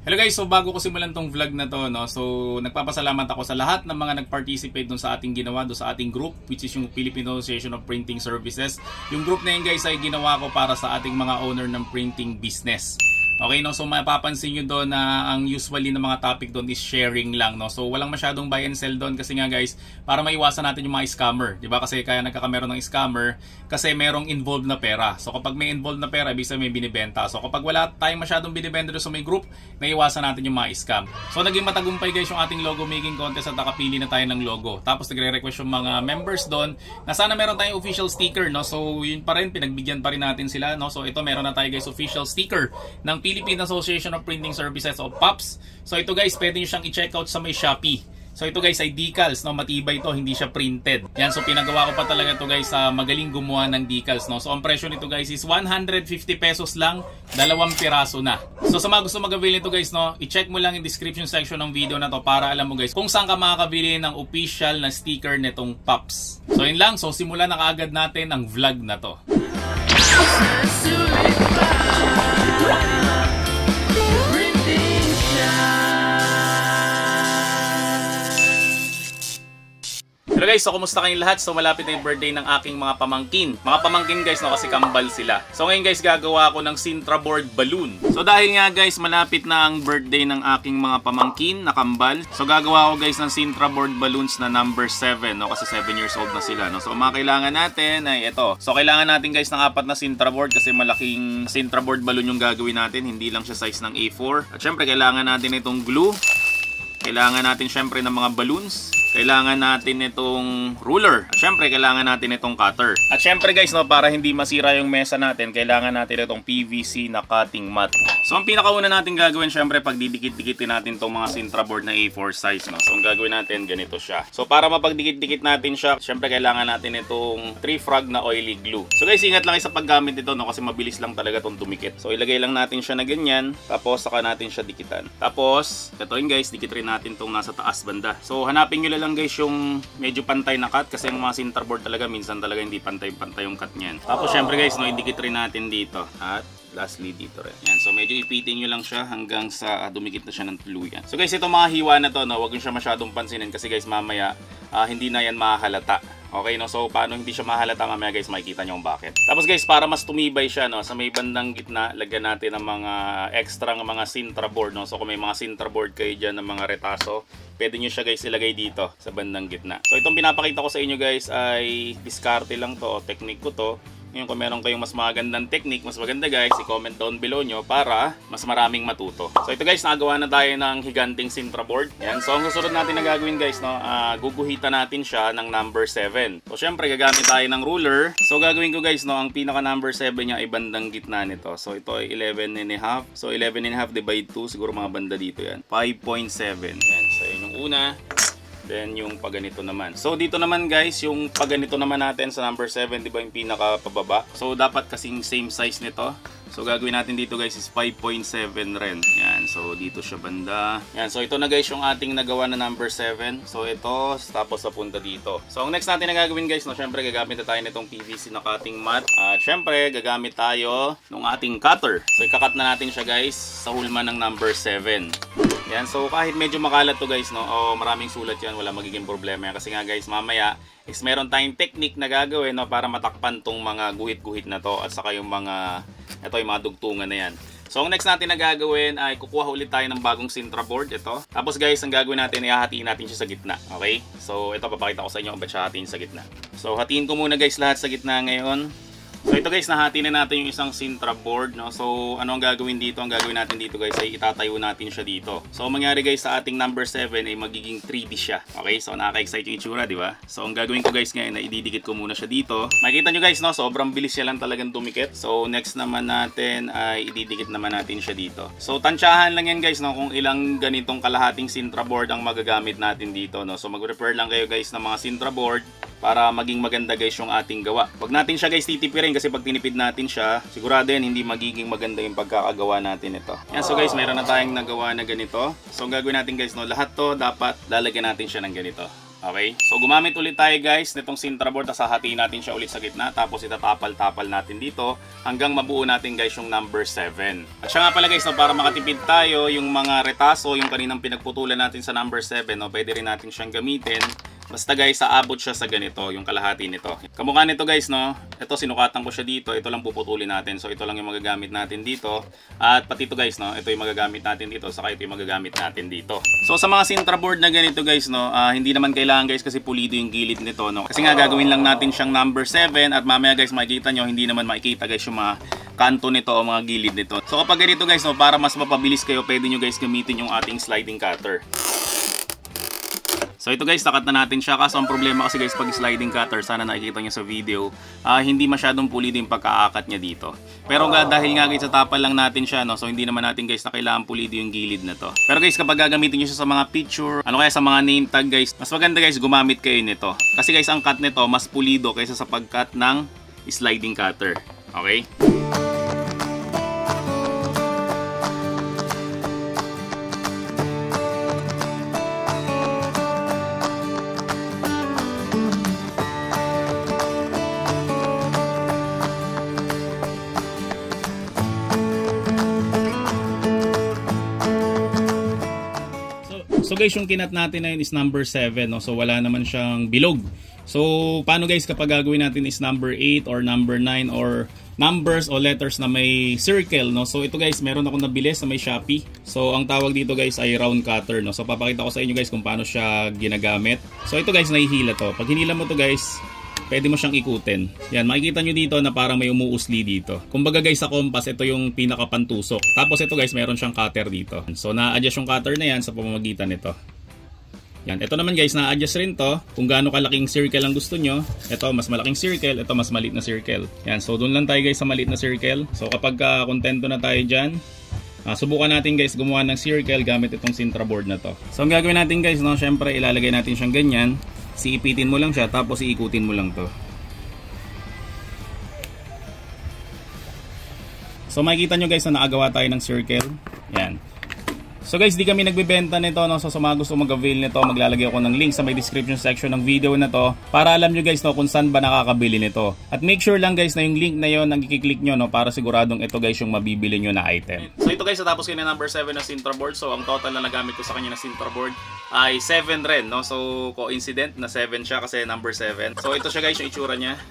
Hello guys, so bago ko simulan tong vlog na to, no, so nagpapasalamat ako sa lahat ng mga nag-participate dun sa ating ginawa, dun sa ating group, which is yung Philippine Association of Printing Services. Yung group na yun guys ay ginawa ko para sa ating mga owner ng printing business. Okay, no, so mapapansin nyo doon na ang usually ng mga topic doon is sharing lang, no. So walang masyadong buy and sell doon kasi nga guys, para maiwasan natin yung mga scammer, 'di ba? Kasi kaya nagkakameron ng scammer kasi merong involved na pera. So kapag may involved na pera, ibig sabihin may binibenta. So kapag wala tayong masyadong binibenta doon sa may group, naiwasan natin yung mga scam. So naging matagumpay guys yung ating logo making contest at nakapili na tayo ng logo. Tapos nagre-request yung mga members doon na sana meron tayong official sticker, no. So yun pa rin, pinagbigyan pa rin natin sila, no. So ito meron na tayo guys official sticker ng Philippine Association of Printing Services o PAPS. So ito guys, pwede nyo siyang i-check out sa may Shopee. So ito guys ay decals, no, matibay ito, hindi siya printed. Yan, so pinagawa ko pa talaga ito guys sa magaling gumawa ng decals, no. So ang presyo nito guys is 150 pesos lang, 2 piraso na. So sa mga gusto mag-avail nito guys, no, i-check mo lang yung description section ng video na to para alam mo guys kung saan ka makakabili ng official na sticker nitong PAPS. So yun lang, so simulan na kaagad natin ang vlog na to. Hello guys, so kumusta kayong lahat? So malapit na yung birthday ng aking mga pamangkin. Mga pamangkin guys, no, kasi kambal sila. So ngayon guys, gagawa ako ng Sintra board balloon. So dahil nga guys, malapit na ang birthday ng aking mga pamangkin na kambal. So gagawa ako guys ng Sintra board balloons na number 7, no, kasi 7 years old na sila, no. So mga kailangan natin ay ito. So kailangan natin guys ng 4 na Sintra board kasi malaking Sintra board balloon yung gagawin natin, hindi lang siya size ng A4. At syempre kailangan natin itong glue. Kailangan natin syempre ng mga balloons. Kailangan natin itong ruler. At syempre, kailangan natin itong cutter. At syempre guys, no, para hindi masira yung mesa natin, kailangan natin itong PVC na cutting mat. So ang pinakauna natin gagawin, syempre, pag didikit-dikitin natin itong mga Sintra board na A4 size, no. So ang gagawin natin, ganito siya. So para mapagdikit-dikit natin siya, syempre, kailangan natin itong 3 frog na oily glue. So guys, ingat lang sa paggamit nito, no, kasi mabilis lang talaga itong dumikit. So ilagay lang natin siya na ganyan, tapos saka natin siya dikitan. Tapos, ito yun guys, dikit rin natin itong nasa taas banda. So hanapin nyo lang guys yung medyo pantay na cut kasi yung mga Sintra board talaga minsan talaga hindi pantay-pantay yung cut niyan. Tapos syempre guys, no, idikit rin natin dito at lastly dito rin. Yan, so medyo ipitin nyo lang siya hanggang sa dumikit na siya ng tuluyan. So guys, ito mga hiwa na to, no, wag nyo siya masyadong pansinin kasi guys mamaya hindi na yan mahalata. Okay, no, so paano hindi siya mahalata mamaya guys, makikita nyo kung bakit. Tapos guys, para mas tumibay siya, no, sa may bandang gitna, lagyan natin ng mga extra ng mga Sintra board, no. So kung may mga Sintra board kayo dyan ng mga retaso, pwede nyo siya guys ilagay dito sa bandang gitna. So itong pinapakita ko sa inyo guys ay diskarte lang to, technique ko to. Ngayon kung meron kayong mas magandang technique, mas maganda guys, i-comment down below nyo para mas maraming matuto. So ito guys, nagawa na tayo ng higanting Sintra board. Yan. So ang susunod natin na gagawin guys, no, guguhitan natin siya ng number 7. So syempre gagamit tayo ng ruler. So gagawin ko guys, no, ang pinaka number 7 niya ay bandang gitna nito. So ito ay 11.5. So 11.5 divide 2, siguro mga banda dito yan. 5.7. Yan. So yun yung una. Then yung paganito naman. So dito naman guys, yung paganito naman natin sa number 7, di ba yung pinaka pababa? So dapat kasing same size nito. So gagawin natin dito guys is 5.7 rin. Yan, so dito siya banda. Yan, so ito na guys yung ating nagawa na number 7. So ito, tapos napunta dito. So ang next natin na gagawin guys, no, syempre gagamit na tayo nitong PVC na cutting mat. At syempre gagamit tayo ng ating cutter. So ikakat na natin siya guys sa hulma ng number 7. Yan, so kahit medyo makalat to guys, no, o maraming sulat yan, wala magiging problema yan. Kasi nga guys, mamaya is meron tayong technique na gagawin, no, para matakpan tong mga guhit-guhit na to at saka yung mga, ito yung mga dugtungan na yan. So ang next natin na gagawin ay kukuha ulit tayo ng bagong Sintra board, ito. Tapos guys, ang gagawin natin ay hahatiin natin siya sa gitna, okay? So ito, papakita ko sa inyo kung ba't siya hatiin sa gitna. So hatiin ko muna guys lahat sa gitna ngayon. So ito guys, nahati na natin yung isang Sintra board, no? So ano ang gagawin dito? Ang gagawin natin dito guys ay itatayo natin siya dito. So mangyari guys sa ating number 7 ay magiging 3D siya. Okay? So nakaka-excite yung itsura, di ba? So ang gagawin ko guys ngayon ay ididikit ko muna siya dito. Makikita nyo guys, no? Sobrang bilis siya lang talagang dumikit. So next naman natin ay ididikit naman natin siya dito. So tansyahan lang yan guys, no, kung ilang ganitong kalahating Sintra board ang magagamit natin dito, no? So mag-repair lang kayo guys ng mga Sintra board para maging maganda guys yung ating gawa. Wag natin siya guys titipirin kasi pag tinipid natin siya, sigurado yan hindi magiging maganda yung pagkakagawa natin ito. Yan, so guys, meron na tayong nagawa na ganito. So ang gagawin natin guys, no, lahat to dapat lalagyan natin siya ng ganito. Okay? So gumamit ulit tayo guys nitong Sintra board, tapos hahatiin natin siya ulit sa gitna, tapos itatapal-tapal natin dito hanggang mabuo natin guys yung number 7. At siya nga pala guys, no, para makatipid tayo yung mga retaso, yung kaninang pinagputulan natin sa number 7, no, pwede rin natin siyang gamitin. Basta guys, aabot siya sa ganito, yung kalahati nito. Kamukha nito guys, no? Ito sinukatan ko siya dito, ito lang puputulin natin. So ito lang yung magagamit natin dito. At pati ito guys, no? Ito yung magagamit natin dito, saka ito yung magagamit natin dito. So sa mga Sintra board na ganito guys, no, hindi naman kailangan guys kasi pulido yung gilid nito, no? Kasi nga gagawin lang natin siyang number 7 at mamaya guys makikita nyo, hindi naman makikita guys yung mga kanto nito o mga gilid nito. So kapag ganito guys, no, para mas mapabilis kayo, pwede nyo guys gamitin yung ating sliding cutter. So ito guys, nakat na natin siya. Kaso ang problema kasi guys, pag sliding cutter, sana nakikita nyo sa video, hindi masyadong pulido yung pagkaakat niya dito. Pero dahil nga guys, sa tapal lang natin siya, no, so hindi naman natin guys na kailangan pulido yung gilid na to. Pero guys, kapag gagamitin nyo siya sa mga picture, ano kaya sa mga name tag guys, mas maganda guys gumamit kayo nito. Kasi guys, ang cut nito mas pulido kaysa sa pag-cut ng sliding cutter. Okay? So guys, yung kinat natin na yun is number 7, no? So wala naman siyang bilog. So paano guys kapag gagawin natin is number 8 or number 9 or numbers o letters na may circle, no? So ito guys, meron ako nabili sa may Shopee. So ang tawag dito guys ay round cutter, no? So papakita ko sa inyo guys kung paano siya ginagamit. So ito guys, nahihila to. Pag hinila mo to guys, pwede mo siyang ikutin. Yan, makikita nyo dito na parang may umuusli dito. Kumbaga guys, sa compass, ito yung pinakapantusok. Tapos ito guys, meron siyang cutter dito. So na-adjust yung cutter na yan sa pamamagitan nito. Yan, ito naman guys, na-adjust rin to kung gaano kalaking circle ang gusto nyo. Ito, mas malaking circle. Ito, mas maliit na circle. Yan, so doon lang tayo guys sa maliit na circle. So kapag kontento na tayo dyan, subukan natin guys gumawa ng circle gamit itong Sintra board na to. So ang gagawin natin guys, no, syempre ilalagay natin siyang ganyan. Siipitin mo lang siya, tapos iikutin mo lang to. So makikita nyo guys na nakagawa tayo ng circle. Yan. So guys, di kami nagbebenta nito, no? So sa mga gusto mag-avail nito, maglalagay ako ng link sa may description section ng video na to para alam nyo guys, no, kung saan ba nakakabili nito. At make sure lang guys na yung link na yon ang i-click nyo, no, para siguradong ito guys yung mabibili nyo na item. So ito guys, natapos ko na number 7 na Sintra board. So ang total na nagamit ko sa kanya na Sintra board ay 7 rin, no? So coincident na 7 siya kasi number 7. So ito siya guys, yung itsura niya.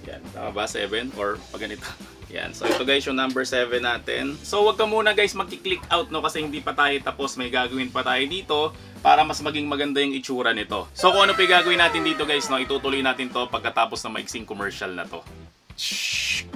Yan, tama ba? 7 or pag ganito. Yan. So ito guys yung number 7 natin. So wag ka muna guys magki-click out, no, kasi hindi pa tayo tapos, may gagawin pa tayo dito para mas maging maganda yung itsura nito. So kung ano pa gagawin natin dito guys, no, itutuloy natin to pagkatapos ng maiksing commercial na to. Shhh.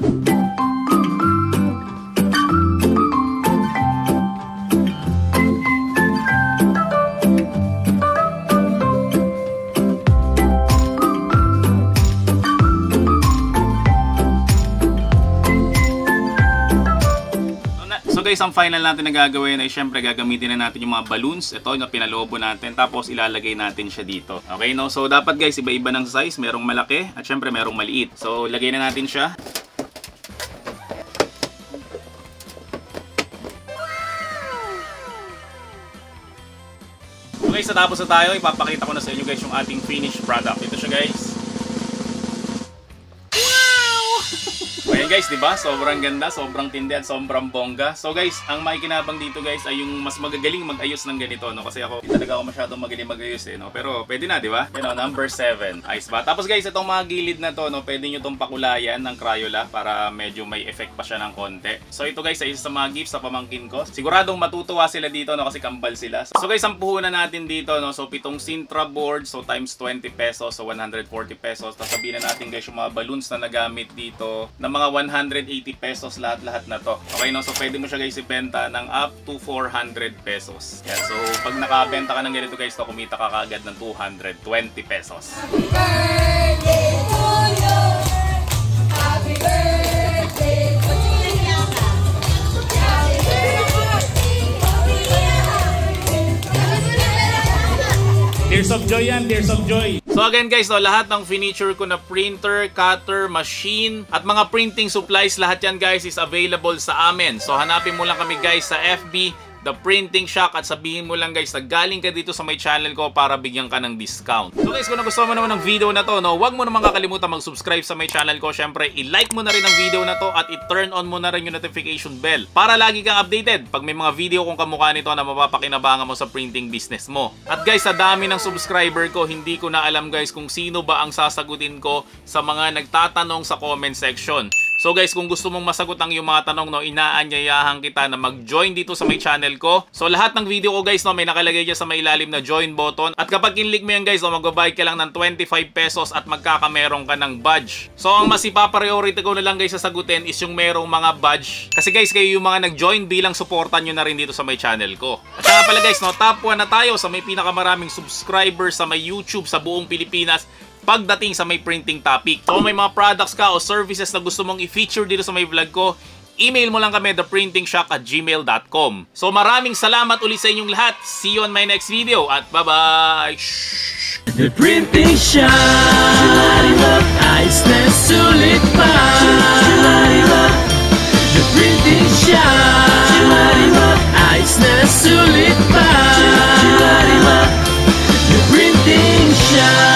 Guys, ang final natin na gagawin ay syempre gagamitin na natin yung mga balloons. Ito na pinaloobo natin, tapos ilalagay natin siya dito. Okay, no? So dapat guys, iba-iba ng size. Merong malaki at syempre merong maliit. So lagay na natin siya. Okay, so tapos na tayo. Ipapakita ko na sa inyo guys yung ating finished product. Ito siya guys. Ayan guys, diba? Sobrang ganda, sobrang tindi at sobrang bongga. So guys, ang makikinabang dito guys ay yung mas magagaling mag-ayos ng ganito, no? Kasi ako, hindi talaga ako masyadong magaling mag-ayos eh, no? Pero pwede na, diba? You know, number 7. Ayos ba? Tapos guys, itong mga gilid na to, no? Pwede nyo itong pakulayan ng Crayola para medyo may effect pa siya ng konti. So ito guys, ay isa sa mga gifts sa pamangkin ko. Siguradong matutuwa sila dito, no? Kasi kambal sila. So guys, ang puhunan natin dito, no? So 7 Sintra board, so times 20 pesos, so 140 pesos. Tapos sabihin na natin guys yung mga balloons na nagamit dito ng mga 180 pesos lahat-lahat na to. Okay, no? So pwede mo siya guys ibenta ng up to 400 pesos. Yan. So pag nakabenta ka ng ganito guys, to kumita ka kaagad ng 220 pesos. Happy birthday to you. Happy birthday to you. Happy birthday. Tears of joy yan, tears of joy. So again guys, no, lahat ng furniture ko na printer, cutter, machine, at mga printing supplies, lahat yan guys is available sa amin. So hanapin mo lang kami guys sa FB, The Printing Shock, at sabihin mo lang guys na galing ka dito sa may channel ko para bigyan ka ng discount. So guys, kung nagustuhan mo naman ng video na to, no, huwag mo naman kakalimutan mag-subscribe sa may channel ko. Syempre, i-like mo na rin ang video na to at i-turn on mo na rin yung notification bell para lagi kang updated pag may mga video kung kamukha nito na mapapakinabangan mo sa printing business mo. At guys, sa dami ng subscriber ko, hindi ko na alam guys kung sino ba ang sasagutin ko sa mga nagtatanong sa comment section. So guys, kung gusto mong masagot ang iyong mga tanong, no, inaanyayahan kita na mag-join dito sa may channel ko. So lahat ng video ko guys, no, may nakalagay dyan sa may ilalim na join button. At kapag kinlik mo yan guys, no, magbabayad ka lang ng 25 pesos at magkakameron ka ng badge. So ang mas ipapriority ko na lang guys sasagutin is yung merong mga badge. Kasi guys, kayo yung mga nag-join bilang supportan nyo na rin dito sa may channel ko. At saka pala guys, no, top 1 na tayo sa may pinakamaraming subscribers sa may YouTube sa buong Pilipinas pagdating sa may printing topic. So kung may mga products ka o services na gusto mong i-feature dito sa may vlog ko, email mo lang kami theprintingshock@gmail.com. So maraming salamat ulit sa inyong lahat. See you on my next video at bye-bye! The Printing Shock, ayos na sulit pa. The Printing Shock, ayos na sulit pa. The Printing Shock.